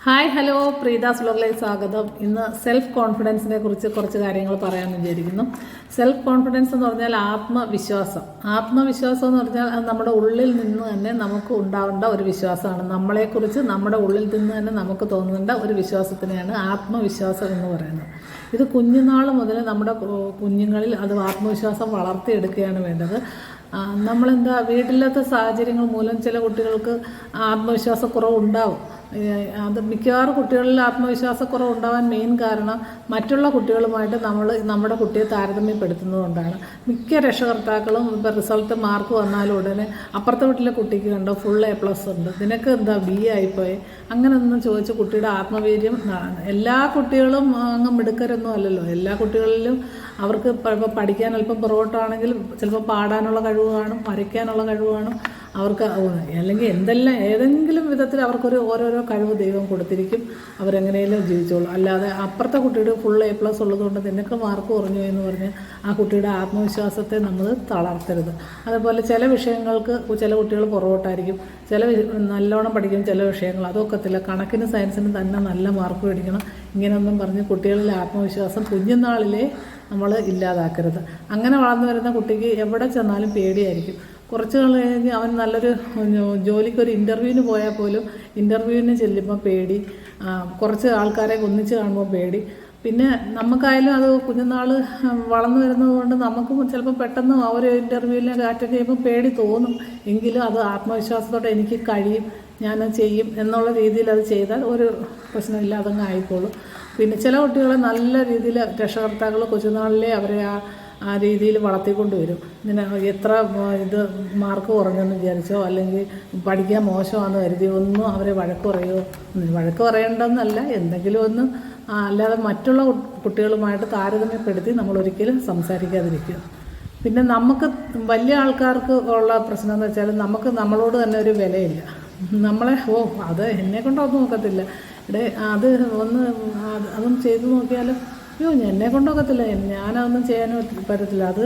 Hi hello പ്രീതാസ് വ്ലോഗിലേക്ക് സ്വാഗതം. ഇന്ന് self കോൺഫിഡൻസിനെ കുറിച്ച് കുറച്ച് കാര്യങ്ങൾ പറയാമെന്ന് വിചാരിക്കുന്നു. സെൽഫ് കോൺഫിഡൻസ് എന്ന് പറഞ്ഞാൽ ആത്മവിശ്വാസം എന്ന് പറഞ്ഞാൽ അത് നമ്മുടെ ഉള്ളിൽ നിന്ന് തന്നെ നമുക്ക് ഉണ്ടാവേണ്ട ഒരു വിശ്വാസമാണ്. നമ്മളെക്കുറിച്ച് നമ്മുടെ ഉള്ളിൽ നിന്ന് തന്നെ നമുക്ക് തോന്നേണ്ട ഒരു വിശ്വാസത്തിനെയാണ് ആത്മവിശ്വാസം എന്ന് പറയുന്നത്. ഇത് കുഞ്ഞുനാൾ മുതൽ നമ്മുടെ കുഞ്ഞുങ്ങളിൽ അത് ആത്മവിശ്വാസം വളർത്തിയെടുക്കുകയാണ് വേണ്ടത്. നമ്മളെന്താ വീട്ടിലത്തെ സാഹചര്യങ്ങൾ മൂലം ചില കുട്ടികൾക്ക് ആത്മവിശ്വാസക്കുറവ് ഉണ്ടാവും. അത് മിക്കവാറും കുട്ടികളിൽ ആത്മവിശ്വാസക്കുറവ് ഉണ്ടാവാൻ മെയിൻ കാരണം മറ്റുള്ള കുട്ടികളുമായിട്ട് നമ്മുടെ കുട്ടിയെ താരതമ്യപ്പെടുത്തുന്നതുകൊണ്ടാണ്. മിക്ക രക്ഷകർത്താക്കളും ഇപ്പോൾ റിസൾട്ട് മാർക്ക് വന്നാലും ഉടനെ അപ്പുറത്തെ വീട്ടിലെ കുട്ടിക്ക് കണ്ടോ ഫുൾ A+ ഉണ്ട്, നിനക്ക് എന്താ B ആയിപ്പോയി, അങ്ങനെയൊന്നും ചോദിച്ച് കുട്ടിയുടെ ആത്മവീര്യം. എല്ലാ കുട്ടികളും അങ്ങ് മിടുക്കരൊന്നും അല്ലല്ലോ. എല്ലാ കുട്ടികളിലും അവർക്ക് ഇപ്പോൾ പഠിക്കാൻ അല്പം പുറകോട്ടാണെങ്കിലും ചിലപ്പോൾ പാടാനുള്ള കഴിവ് കാണും, വരയ്ക്കാനുള്ള കഴിവ് കാണും, അവർക്ക് അല്ലെങ്കിൽ ഏതെങ്കിലും വിധത്തിൽ അവർക്കൊരു ഓരോരോ കഴിവ് ദൈവം കൊടുത്തിരിക്കും. അവരെങ്ങനെയും ജീവിച്ചോളൂ. അല്ലാതെ അപ്പുറത്തെ കുട്ടിയുടെ ഫുൾ A+ ഉള്ളതുകൊണ്ട് നിനക്ക് മാർക്ക് കുറഞ്ഞു എന്ന് പറഞ്ഞ് ആ കുട്ടിയുടെ ആത്മവിശ്വാസത്തെ നമ്മൾ തളർത്തരുത്. അതുപോലെ ചില വിഷയങ്ങൾക്ക് ചില കുട്ടികൾ പുറകോട്ടായിരിക്കും, ചില നല്ലോണം പഠിക്കും, ചില വിഷയങ്ങൾ അതൊക്കത്തില്ല. കണക്കിന് സയൻസിന് തന്നെ നല്ല മാർക്ക് മേടിക്കണം, ഇങ്ങനെയൊന്നും പറഞ്ഞ് കുട്ടികളിലെ ആത്മവിശ്വാസം കുഞ്ഞുനാളിലെ നമ്മൾ ഇല്ലാതാക്കരുത്. അങ്ങനെ വളർന്നു വരുന്ന കുട്ടിക്ക് എവിടെ ചെന്നാലും പേടിയായിരിക്കും. കുറച്ച് കഴിഞ്ഞ് അവൻ നല്ലൊരു ജോലിക്കൊരു ഇൻ്റർവ്യൂവിന് പോയാൽ പോലും ഇൻ്റർവ്യൂവിന് ചെല്ലുമ്പോൾ പേടി, കുറച്ച് ആൾക്കാരെ ഒന്നിച്ച് കാണുമ്പോൾ പേടി. പിന്നെ നമുക്കായാലും അത് കുഞ്ഞുനാൾ വളർന്നു വരുന്നത് കൊണ്ട് നമുക്കും ചിലപ്പോൾ പെട്ടെന്ന് ആ ഒരു ഇൻ്റർവ്യൂവിനെ അറ്റൻഡ് ചെയ്യുമ്പോൾ പേടി തോന്നും. എങ്കിലും അത് ആത്മവിശ്വാസത്തോടെ എനിക്ക് കഴിയും, ഞാനത് ചെയ്യും എന്നുള്ള രീതിയിൽ അത് ചെയ്താൽ ഒരു പ്രശ്നമില്ല, അതങ്ങ് ആയിക്കോളും. പിന്നെ ചില കുട്ടികളെ നല്ല രീതിയിൽ രക്ഷകർത്താക്കൾ കൊച്ചുനാളിലെ അവരെ ആ രീതിയിൽ വളർത്തിക്കൊണ്ട് വരും. ഇങ്ങനെ എത്ര മാർക്ക് കുറഞ്ഞെന്ന് വിചാരിച്ചോ അല്ലെങ്കിൽ പഠിക്കാൻ മോശമാണെന്ന് കരുതി ഒന്നും അവരെ വഴക്ക് പറയേണ്ടെന്നല്ല, എന്തെങ്കിലും ഒന്ന്. അല്ലാതെ മറ്റുള്ള കുട്ടികളുമായിട്ട് താരതമ്യപ്പെടുത്തി നമ്മളൊരിക്കലും സംസാരിക്കാതിരിക്കുക. പിന്നെ നമുക്ക് വലിയ ആൾക്കാർക്ക് ഉള്ള പ്രശ്നം എന്ന് വെച്ചാൽ നമുക്ക് നമ്മളോട് തന്നെ ഒരു വിലയില്ല. നമ്മളെ അത് എന്നെ കൊണ്ടൊന്നും നോക്കത്തില്ല, അതൊന്നും ചെയ്തു നോക്കിയാലും എന്നെ കൊണ്ടൊക്കത്തില്ല, ഞാനതൊന്നും ചെയ്യാൻ പറ്റത്തില്ല, അത്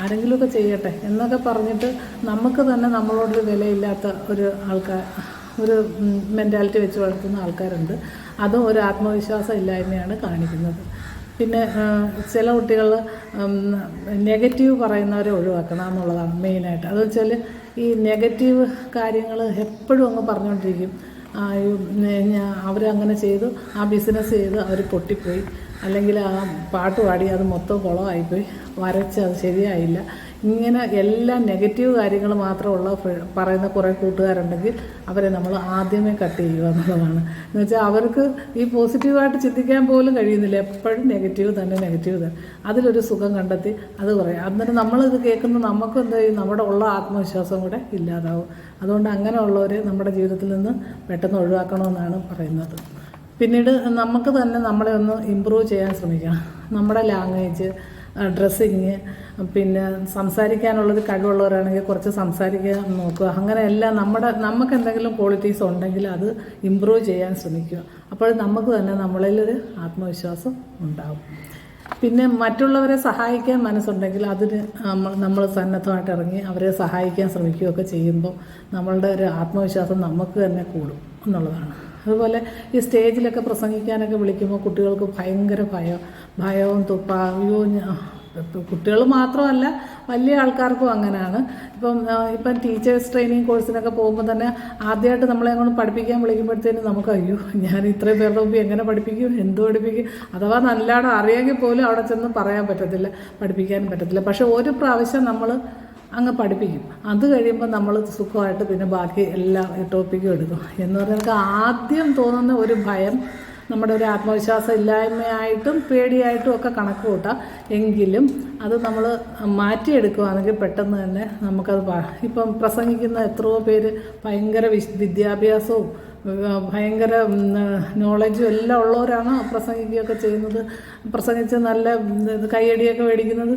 ആരെങ്കിലുമൊക്കെ ചെയ്യട്ടെ എന്നൊക്കെ പറഞ്ഞിട്ട് നമുക്ക് തന്നെ നമ്മളോടൊരു വിലയില്ലാത്ത ഒരു മെൻറ്റാലിറ്റി വെച്ച് വളർത്തുന്ന ആൾക്കാരുണ്ട്. അതും ഒരു ആത്മവിശ്വാസം ഇല്ലായ്മയാണ് കാണിക്കുന്നത്. പിന്നെ ചില കുട്ടികൾ നെഗറ്റീവ് പറയുന്നവരെ ഒഴിവാക്കണം എന്നുള്ളതാണ് മെയിനായിട്ട്. അത് വെച്ചാൽ ഈ നെഗറ്റീവ് കാര്യങ്ങൾ എപ്പോഴും അങ്ങ് പറഞ്ഞുകൊണ്ടിരിക്കും. അവരങ്ങനെ ചെയ്തു, ആ ബിസിനസ് ചെയ്ത് അവർ പൊട്ടിപ്പോയി, അല്ലെങ്കിൽ ആ പാട്ട് പാടി അത് മൊത്തം കുളമായിപ്പോയി, വരച്ച് അത് ശരിയായില്ല, ഇങ്ങനെ എല്ലാം നെഗറ്റീവ് കാര്യങ്ങൾ മാത്രമുള്ള പറയുന്ന കുറേ കൂട്ടുകാരുണ്ടെങ്കിൽ അവരെ നമ്മൾ ആദ്യമേ കട്ട് ചെയ്യുക എന്നുള്ളതാണ്. എന്ന് വെച്ചാൽ അവർക്ക് ഈ പോസിറ്റീവായിട്ട് ചിന്തിക്കാൻ പോലും കഴിയുന്നില്ല, എപ്പോഴും നെഗറ്റീവ് തന്നെ. അതിലൊരു സുഖം കണ്ടെത്തി അത് പറയാം. അന്നേരം നമ്മളിത് കേൾക്കുന്ന നമുക്കും എന്താ ചെയ്യും, നമ്മുടെ ഉള്ള ആത്മവിശ്വാസം കൂടെ ഇല്ലാതാവും. അതുകൊണ്ട് അങ്ങനെയുള്ളവരെ നമ്മുടെ ജീവിതത്തിൽ നിന്ന് പെട്ടെന്ന് ഒഴിവാക്കണമെന്നാണ് പറയുന്നത്. പിന്നീട് നമുക്ക് തന്നെ നമ്മളെ ഒന്ന് ഇമ്പ്രൂവ് ചെയ്യാൻ ശ്രമിക്കണം. നമ്മുടെ ലാംഗ്വേജ്, ഡ്രസ്സിങ്, പിന്നെ സംസാരിക്കാനുള്ളത് കഴിവുള്ളവരാണെങ്കിൽ കുറച്ച് സംസാരിക്കാൻ നോക്കുക. അങ്ങനെയെല്ലാം നമുക്ക് എന്തെങ്കിലും ക്വാളിറ്റീസ് ഉണ്ടെങ്കിൽ അത് ഇമ്പ്രൂവ് ചെയ്യാൻ ശ്രമിക്കുക. അപ്പോൾ നമുക്ക് തന്നെ നമ്മളിലൊരു ആത്മവിശ്വാസം ഉണ്ടാകും. പിന്നെ മറ്റുള്ളവരെ സഹായിക്കാൻ മനസ്സുണ്ടെങ്കിൽ അതിന് നമ്മൾ സന്നദ്ധമായിട്ട് ഇറങ്ങി അവരെ സഹായിക്കാൻ ശ്രമിക്കുകയൊക്കെ ചെയ്യുമ്പോൾ നമ്മളുടെ ഒരു ആത്മവിശ്വാസം നമുക്ക് തന്നെ കൂടും എന്നുള്ളതാണ്. അതുപോലെ ഈ സ്റ്റേജിലൊക്കെ പ്രസംഗിക്കാനൊക്കെ വിളിക്കുമ്പോൾ കുട്ടികൾക്ക് ഭയങ്കര ഭയവും കുട്ടികൾ മാത്രമല്ല വലിയ ആൾക്കാർക്കും അങ്ങനെയാണ്. ഇപ്പം ടീച്ചേഴ്സ് ട്രെയിനിങ് കോഴ്സിനൊക്കെ പോകുമ്പോൾ തന്നെ ആദ്യമായിട്ട് നമ്മളെ കൊണ്ട് പഠിപ്പിക്കാൻ വിളിക്കുമ്പോഴത്തേനും നമുക്ക് ഞാൻ ഇത്രയും പേരുടെ മുമ്പ് എങ്ങനെ പഠിപ്പിക്കും, എന്ത് പഠിപ്പിക്കും, അഥവാ നല്ലോണം അറിയാമെങ്കിൽ പോലും അവിടെ ചെന്ന് പറയാൻ പറ്റത്തില്ല, പഠിപ്പിക്കാനും പറ്റത്തില്ല. പക്ഷെ ഒരു പ്രാവശ്യം നമ്മൾ അങ്ങ് പഠിപ്പിക്കും, അത് കഴിയുമ്പോൾ നമ്മൾ സുഖമായിട്ട് പിന്നെ ബാക്കി എല്ലാ ടോപ്പിക്കും എടുക്കും. എന്ന് പറഞ്ഞാൽ ആദ്യം തോന്നുന്ന ഒരു ഭയം നമ്മുടെ ഒരു ആത്മവിശ്വാസം ഇല്ലായ്മയായിട്ടും പേടിയായിട്ടും ഒക്കെ കണക്ക് കൂട്ടാം. എങ്കിലും അത് നമ്മൾ മാറ്റിയെടുക്കുകയാണെങ്കിൽ പെട്ടെന്ന് തന്നെ നമുക്കത് ഇപ്പം പ്രസംഗിക്കുന്ന എത്രയോ പേര് ഭയങ്കര വിദ്യാഭ്യാസവും ഭയങ്കര നോളജും എല്ലാം ഉള്ളവരാണ് പ്രസംഗിക്കുകയൊക്കെ ചെയ്യുന്നത്. പ്രസംഗിച്ച് നല്ല കയ്യടിയൊക്കെ മേടിക്കുന്നത്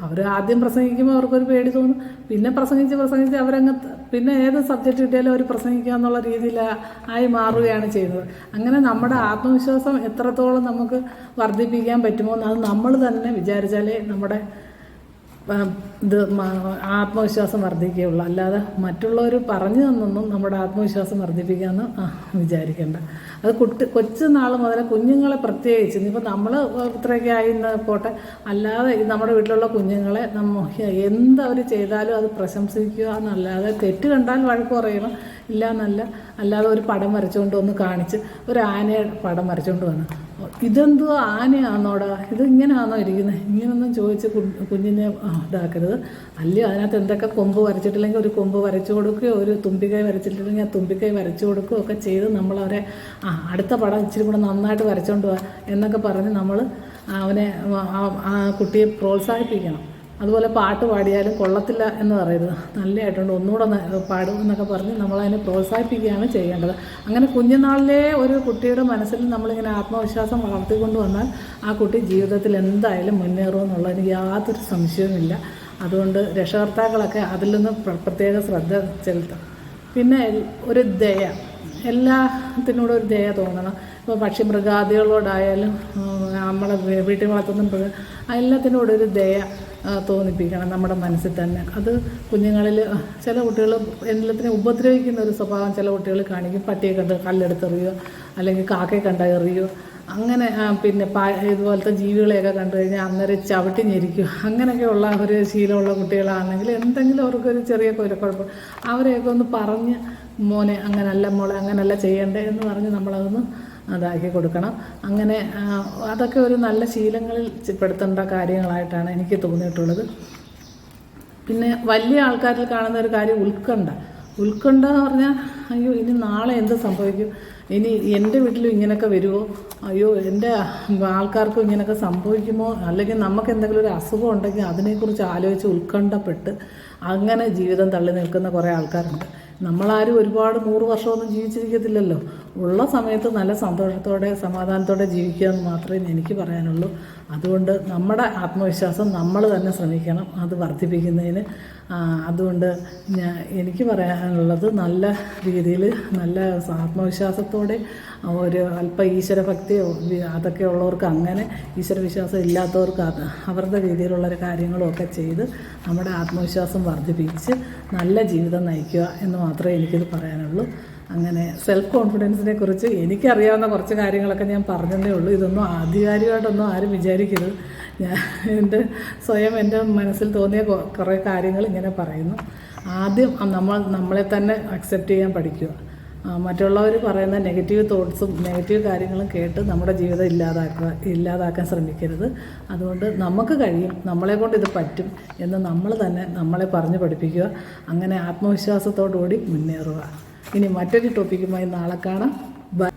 അവർ ആദ്യം പ്രസംഗിക്കുമ്പോൾ അവർക്കൊരു പേടി തോന്നും. പിന്നെ പ്രസംഗിച്ച് അവരങ്ങ് പിന്നെ ഏത് സബ്ജക്റ്റ് കിട്ടിയാലും അവർ പ്രസംഗിക്കുക എന്നുള്ള രീതിയിലായി മാറുകയാണ് ചെയ്യുന്നത്. അങ്ങനെ നമ്മുടെ ആത്മവിശ്വാസം എത്രത്തോളം നമുക്ക് വർദ്ധിപ്പിക്കാൻ പറ്റുമോ അത് നമ്മൾ തന്നെ വിചാരിച്ചാലേ നമ്മുടെ ഇത് ആത്മവിശ്വാസം വർദ്ധിക്കുകയുള്ളൂ. അല്ലാതെ മറ്റുള്ളവർ പറഞ്ഞു തന്നൊന്നും നമ്മുടെ ആത്മവിശ്വാസം വർദ്ധിപ്പിക്കാമെന്ന് വിചാരിക്കേണ്ട. അത് കൊച്ചു നാൾ മുതൽ കുഞ്ഞുങ്ങളെ പ്രത്യേകിച്ച് ഇനിയിപ്പോൾ നമ്മൾ ഇത്രയൊക്കെ ആയിന്ന് പോട്ടെ, അല്ലാതെ നമ്മുടെ വീട്ടിലുള്ള കുഞ്ഞുങ്ങളെ എന്തവർ ചെയ്താലും അത് പ്രശംസിക്കുക എന്നല്ലാതെ തെറ്റ് കണ്ടാൽ വഴക്ക് പറയണം ഇല്ല എന്നല്ല. അല്ലാതെ ഒരു പടം വരച്ചുകൊണ്ട് ഒന്ന് കാണിച്ച് ഒരു ആനയുടെ പടം വരച്ചുകൊണ്ട് വന്നു, ഇതെന്തോ ആനയാണോടാ, ഇത് ഇങ്ങനെയാണോ ഇരിക്കുന്നത്, ഇങ്ങനൊന്നും ചോദിച്ച് കുഞ്ഞിനെ ഇതാക്കരുത്. അല്ലയോ അതിനകത്ത് എന്തൊക്കെ കൊമ്പ് വരച്ചിട്ടില്ലെങ്കിൽ ഒരു കൊമ്പ് വരച്ചു കൊടുക്കുകയോ ഒരു തുമ്പിക്കൈ വരച്ചിട്ടില്ലെങ്കിൽ ആ തുമ്പിക്കൈ വരച്ചു കൊടുക്കുകയോ ഒക്കെ ചെയ്ത് നമ്മളവരെ അടുത്ത പടം ഇച്ചിരി കൂടെ നന്നായിട്ട് വരച്ചുകൊണ്ട് പോവാ എന്നൊക്കെ പറഞ്ഞ് നമ്മൾ അവനെ ആ കുട്ടിയെ പ്രോത്സാഹിപ്പിക്കണം. അതുപോലെ പാട്ട് പാടിയാലും കൊള്ളത്തില്ല എന്ന് പറയരുത്, നല്ലതായിട്ടുണ്ട് ഒന്നുകൂടെ പാടും എന്നൊക്കെ പറഞ്ഞ് നമ്മളതിനെ പ്രോത്സാഹിപ്പിക്കുകയാണ് ചെയ്യേണ്ടത്. അങ്ങനെ കുഞ്ഞുനാളിലെ ഒരു കുട്ടിയുടെ മനസ്സിൽ നമ്മളിങ്ങനെ ആത്മവിശ്വാസം വളർത്തിക്കൊണ്ട് വന്നാൽ ആ കുട്ടി ജീവിതത്തിൽ എന്തായാലും മുന്നേറുമെന്നുള്ളതിന് യാതൊരു സംശയവുമില്ല. അതുകൊണ്ട് രക്ഷകർത്താക്കളൊക്കെ അതിൽ നിന്ന് പ്രത്യേക ശ്രദ്ധ ചെലുത്തും. പിന്നെ ഒരു ദയ, എല്ലാത്തിനോടും ഒരു ദയ തോന്നണം. ഇപ്പോൾ പക്ഷി മൃഗാദികളോടായാലും നമ്മളെ വീട്ടിൽ വളർത്തുന്ന എല്ലാത്തിനോടും ഒരു ദയ തോന്നിപ്പിക്കണം നമ്മുടെ മനസ്സിൽ തന്നെ. അത് കുഞ്ഞുങ്ങളിൽ ചില കുട്ടികൾ എല്ലാത്തിനെയും ഉപദ്രവിക്കുന്ന ഒരു സ്വഭാവം ചില കുട്ടികൾ കാണിക്കും. പട്ടിയെ കണ്ട് കല്ലെടുത്തെറിയോ അല്ലെങ്കിൽ കാക്കയെ കണ്ട എറിയോ, അങ്ങനെ പിന്നെ ഇതുപോലത്തെ ജീവികളെയൊക്കെ കണ്ടു കഴിഞ്ഞാൽ അന്നേരം ചവിട്ടി ഞെരിക്കും. അങ്ങനെയൊക്കെയുള്ള ഒരു ശീലമുള്ള കുട്ടികളാണെങ്കിൽ എന്തെങ്കിലും അവർക്കൊരു ചെറിയ കുഴപ്പം അവരെയൊക്കെ ഒന്ന് പറഞ്ഞ് മോനെ അങ്ങനല്ല മോളെ അങ്ങനല്ല ചെയ്യണ്ടേ എന്ന് പറഞ്ഞ് നമ്മളതൊന്ന് അതാക്കി കൊടുക്കണം. അങ്ങനെ അതൊക്കെ ഒരു നല്ല ശീലങ്ങളിൽ പെടുത്തേണ്ട കാര്യങ്ങളായിട്ടാണ് എനിക്ക് തോന്നിയിട്ടുള്ളത്. പിന്നെ വലിയ ആൾക്കാരിൽ കാണുന്ന ഒരു കാര്യം ഉത്കണ്ഠ എന്ന് പറഞ്ഞാൽ അയ്യോ ഇനി നാളെ എന്ത് സംഭവിക്കും, ഇനി എൻ്റെ വീട്ടിലും ഇങ്ങനെയൊക്കെ വരുമോ, അയ്യോ എൻ്റെ ആൾക്കാർക്കും ഇങ്ങനെയൊക്കെ സംഭവിക്കുമോ, അല്ലെങ്കിൽ നമുക്ക് എന്തെങ്കിലും ഒരു അസുഖം ഉണ്ടെങ്കിൽ അതിനെക്കുറിച്ച് ആലോചിച്ച് ഉത്കണ്ഠപ്പെട്ട് അങ്ങനെ ജീവിതം തള്ളി നിൽക്കുന്ന കുറേ ആൾക്കാരുണ്ട്. നമ്മളാരും ഒരുപാട് 100 വർഷമൊന്നും ജീവിച്ചിരിക്കത്തില്ലല്ലോ. ഉള്ള സമയത്ത് നല്ല സന്തോഷത്തോടെ സമാധാനത്തോടെ ജീവിക്കുക എന്ന് മാത്രമേ എനിക്ക് പറയാനുള്ളൂ. അതുകൊണ്ട് നമ്മുടെ ആത്മവിശ്വാസം നമ്മൾ തന്നെ ശ്രമിക്കണം അത് വർദ്ധിപ്പിക്കുന്നതിന്. അതുകൊണ്ട് എനിക്ക് പറയാനുള്ളത് നല്ല രീതിയിൽ നല്ല ആത്മവിശ്വാസത്തോടെ ഒരു അല്പം ഈശ്വരഭക്തിയോ അതൊക്കെ ഉള്ളവർക്ക് അങ്ങനെ, ഈശ്വരവിശ്വാസം ഇല്ലാത്തവർക്ക് അവരുടെ രീതിയിലുള്ളൊരു കാര്യങ്ങളും ഒക്കെ ചെയ്ത് നമ്മുടെ ആത്മവിശ്വാസം വർദ്ധിപ്പിച്ച് നല്ല ജീവിതം നയിക്കുക എന്ന് മാത്രമേ എനിക്കിത് പറയാനുള്ളൂ. അങ്ങനെ സെൽഫ് കോൺഫിഡൻസിനെ കുറിച്ച് എനിക്കറിയാവുന്ന കുറച്ച് കാര്യങ്ങളൊക്കെ ഞാൻ പറഞ്ഞതേ ഉള്ളൂ. ഇതൊന്നും ആധികാരികമായിട്ടൊന്നും ആരും വിചാരിക്കരുത്. ഞാൻ എൻ്റെ മനസ്സിൽ തോന്നിയ കുറേ കാര്യങ്ങൾ ഇങ്ങനെ പറയുന്നു. ആദ്യം നമ്മളെ തന്നെ അക്സെപ്റ്റ് ചെയ്യാൻ പഠിക്കുക. മറ്റുള്ളവർ പറയുന്ന നെഗറ്റീവ് തോട്ട്സും നെഗറ്റീവ് കാര്യങ്ങളും കേട്ട് നമ്മുടെ ജീവിതം ഇല്ലാതാക്കാൻ ശ്രമിക്കരുത്. അതുകൊണ്ട് നമുക്ക് കഴിയും, നമ്മളെ കൊണ്ട് ഇത് പറ്റും എന്ന് നമ്മൾ തന്നെ നമ്മളെ പറഞ്ഞ് പഠിപ്പിക്കുക. അങ്ങനെ ആത്മവിശ്വാസത്തോടുകൂടി മുന്നേറുക. ഇനി മറ്റൊരു ടോപ്പിക്കുമായി നാളെ കാണാം. ബൈ.